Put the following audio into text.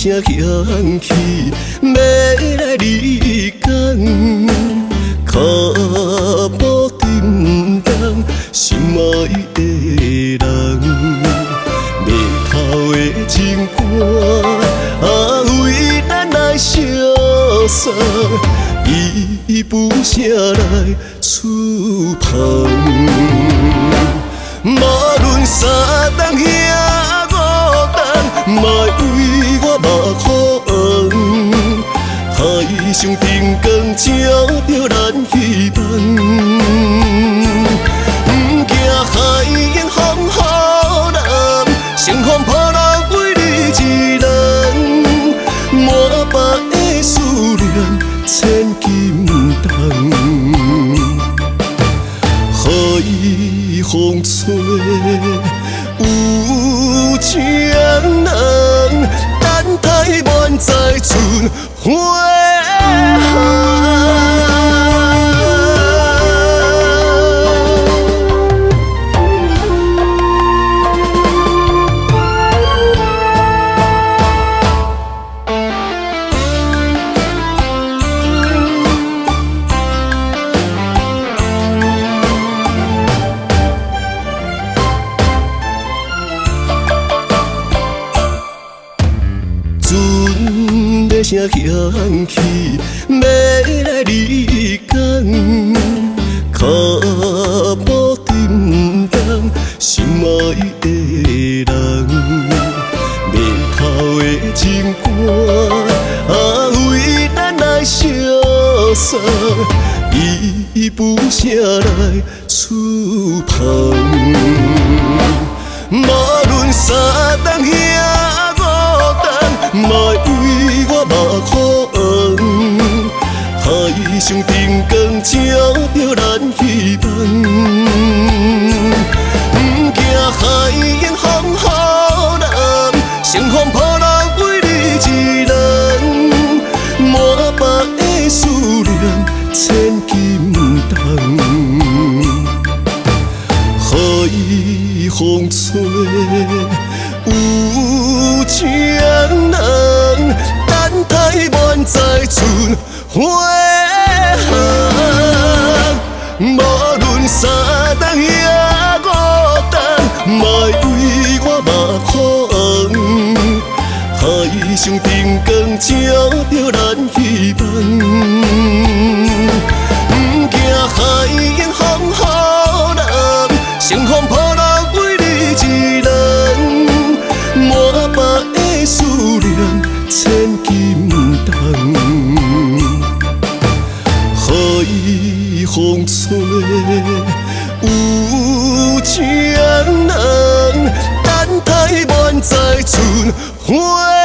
声响起，要来离间，脚步沉重，心爱的人，眉头的情歌，为咱来相送，伊不声来触碰。无论三顿遐五顿，莫为我目眶红，海上灯光照着咱希望。不惊海迎风雨浪，乘风破浪为你一人，满腹的思念千斤重。予伊风吹有情人，等待满载春花。船的声响起，要来离间，脚步沉重，心爱的人，眉头的情歌，为咱来相送，伊不声来触碰。无论三顿遐莫为我目眶红，海上灯光照着咱希望。不惊海迎风雨浪，乘风破浪为你一人，满腹的思念千斤重。予风吹有情人，等待满载春花红。无论三顿遐五顿，莫为我目眶红，海上灯光照着咱希望。不惊海迎风雨浪，乘风破浪为你一人，满腹的思念千斤重。予风吹有情人，等待满载春花。